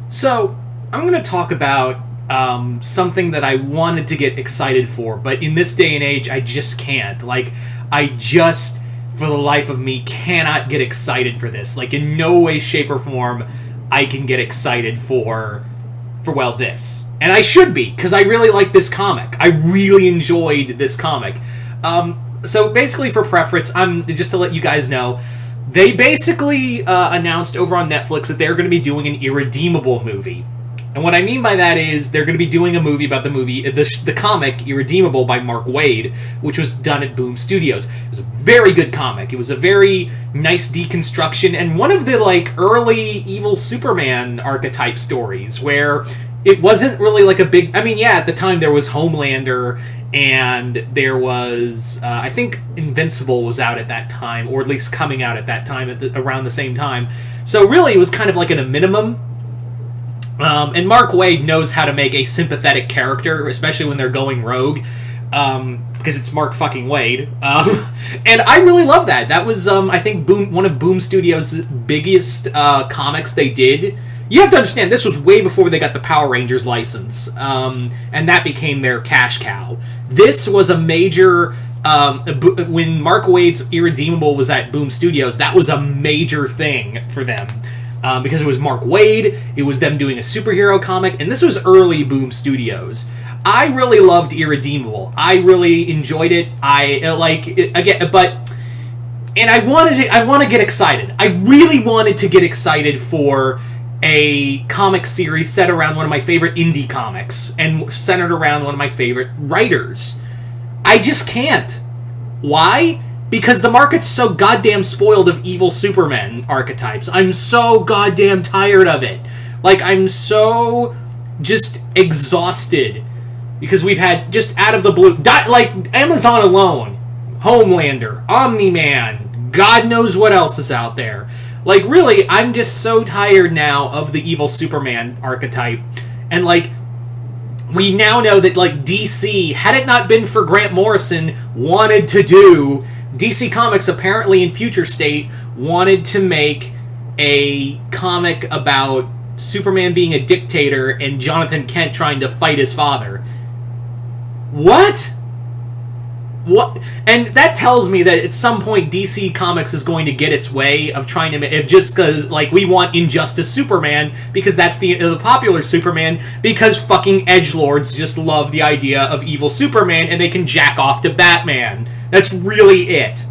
So, I'm going to talk about something that I wanted to get excited for, but in this day and age, I just can't. Like, I just, for the life of me, cannot get excited for this. Like, in no way, shape, or form, I can get excited well, this. And I should be, because I really like this comic. I really enjoyed this comic. So, basically, for preference, just to let you guys know, they basically announced over on Netflix that they're going to be doing an Irredeemable movie. And what I mean by that is they're going to be doing a movie about the comic Irredeemable by Mark Waid, which was done at Boom Studios. It was a very good comic. It was a very nice deconstruction and one of the early evil Superman archetype stories where it wasn't really like a big... I mean, yeah, at the time there was Homelander and there was... I think Invincible was out at that time, or at least coming out at that time, around the same time. So really it was kind of like at a minimum. And Mark Waid knows how to make a sympathetic character, especially when they're going rogue, because it's Mark fucking Waid. And I really love that. That was, I think, one of Boom Studios' biggest comics they did. You have to understand, this was way before they got the Power Rangers license, and that became their cash cow. This was a major... when Mark Waid's Irredeemable was at Boom Studios, that was a major thing for them. Because it was Mark Waid, it was them doing a superhero comic, and this was early Boom Studios. I really loved Irredeemable. I really enjoyed it. I like it again, and I want to get excited. I really wanted to get excited for a comic series set around one of my favorite indie comics and centered around one of my favorite writers. I just can't. Why? Because the market's so goddamn spoiled of evil Superman archetypes. I'm so goddamn tired of it. I'm so just exhausted. Because we've had, just out of the blue... Amazon alone. Homelander. Omni-Man. God knows what else is out there. Really, I'm just so tired now of the evil Superman archetype. And, we now know that, DC, had it not been for Grant Morrison, wanted to do... DC Comics, apparently in future state, wanted to make a comic about Superman being a dictator and Jonathan Kent trying to fight his father. What? And that tells me that at some point DC Comics is going to get its way of trying to make... Just because, we want Injustice Superman, because that's the popular Superman, because fucking edgelords just love the idea of evil Superman, and they can jack off to Batman. That's really it.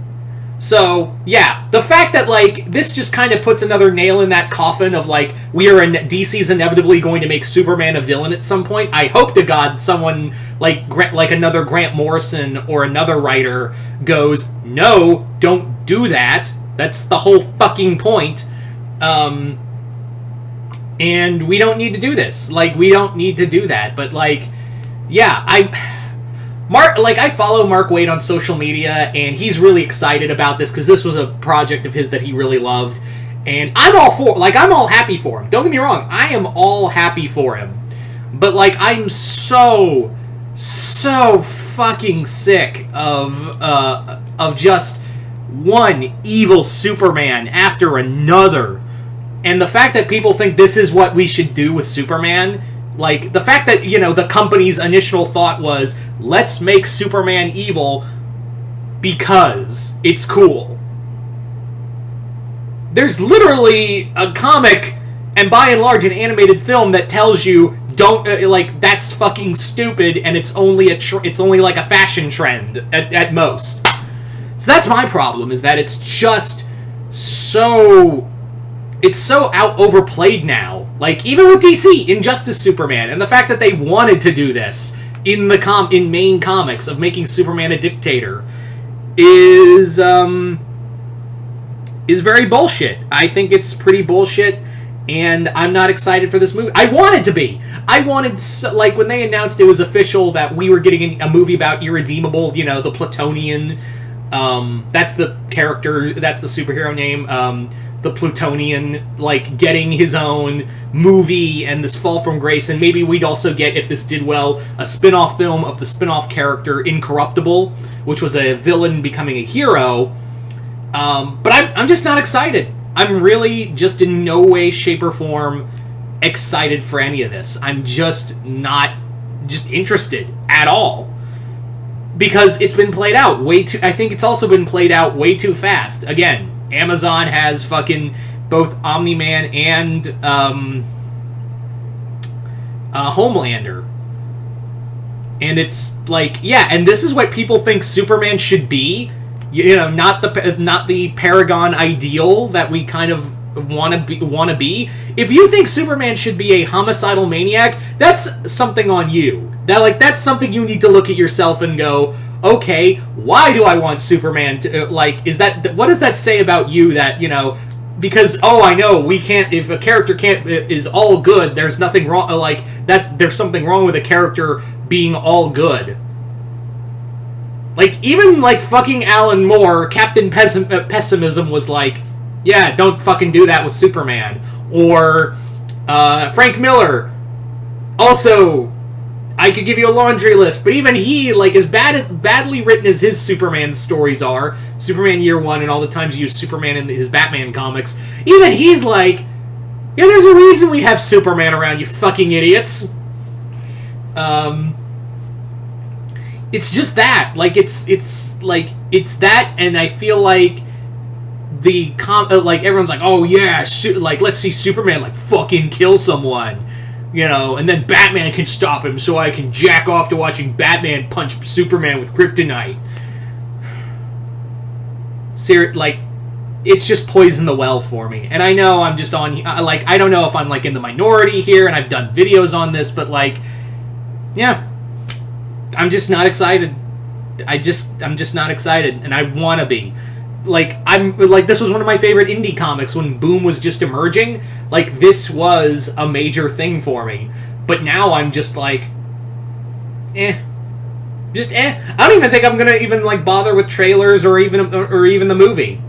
So, yeah, the fact that, this just kind of puts another nail in that coffin of, DC's inevitably going to make Superman a villain at some point. I hope to God someone, another Grant Morrison or another writer goes, no, don't do that. That's the whole fucking point. And we don't need to do this. We don't need to do that. But, yeah, I follow Mark Waid on social media, and he's really excited about this, because this was a project of his that he really loved. And I'm all happy for him. Don't get me wrong, I am all happy for him. But, I'm so fucking sick of just one evil Superman after another. And the fact that people think this is what we should do with Superman... the fact that, the company's initial thought was, let's make Superman evil because it's cool. There's literally a comic, and by and large an animated film, that tells you, don't, that's fucking stupid, and it's only a fashion trend, at most. So that's my problem, is that it's just so... It's so overplayed now. Even with DC, Injustice Superman, and the fact that they wanted to do this in main comics of making Superman a dictator is very bullshit. I think it's pretty bullshit, and I'm not excited for this movie. I wanted to be. I wanted, when they announced it was official that we were getting a movie about Irredeemable, the Plutonian, that's the character, that's the superhero name, the Plutonian, getting his own movie and this fall from grace, and maybe we'd also get, if this did well, a spin-off film of the spin-off character Incorruptible, which was a villain becoming a hero. But I'm just not excited. I'm really just in no way, shape, or form excited for any of this. I'm just not interested at all. Because it's been played out way too... I think it's also been played out way too fast. Again, Amazon has fucking both Omni-Man and Homelander. And it's like, yeah, and this is what people think Superman should be. You know, not the Paragon ideal that we kind of want to be. If you think Superman should be a homicidal maniac, that's something on you. That's something you need to look at yourself and go, okay, why do I want Superman to, what does that say about you that, you know, because, oh, I know, we can't, if a character is all good, there's nothing wrong, there's something wrong with a character being all good. Even, fucking Alan Moore, Captain Pessimism was like, yeah, don't fucking do that with Superman. Or, Frank Miller, also, I could give you a laundry list, but even he, as badly written as his Superman stories are, Superman Year One and all the times he used Superman in his Batman comics, even he's like, yeah, there's a reason we have Superman around, you fucking idiots. It's just that. It's that, and I feel like everyone's like, oh yeah, let's see Superman, fucking kill someone. You know, and then Batman can stop him, so I can jack off to watching Batman punch Superman with kryptonite. It's just poisoned the well for me. And I know I'm just on, I don't know if I'm, in the minority here, and I've done videos on this, but, yeah. I'm just not excited. I'm just not excited, and I want to be. This was one of my favorite indie comics when Boom was just emerging. This was a major thing for me. But now I'm just eh. Just eh. I don't even think I'm gonna even, bother with trailers or even the movie.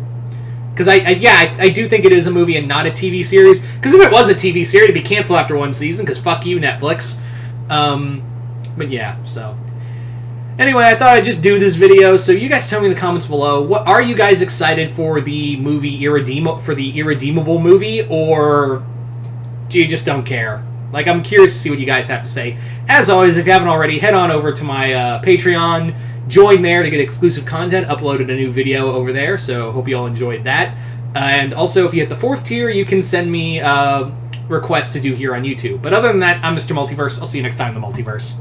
Because I do think it is a movie and not a TV series. Because if it was a TV series, it'd be canceled after one season, because fuck you, Netflix. But yeah, so... Anyway, I thought I'd just do this video, so you guys tell me in the comments below, what are you guys excited for the movie Irredeemable movie, or do you just don't care? I'm curious to see what you guys have to say. As always, if you haven't already, head on over to my Patreon, join there to get exclusive content, uploaded a new video over there, so hope you all enjoyed that. And also, if you hit the 4th tier, you can send me requests to do here on YouTube. But other than that, I'm Mr. Multiverse. I'll see you next time in the Multiverse.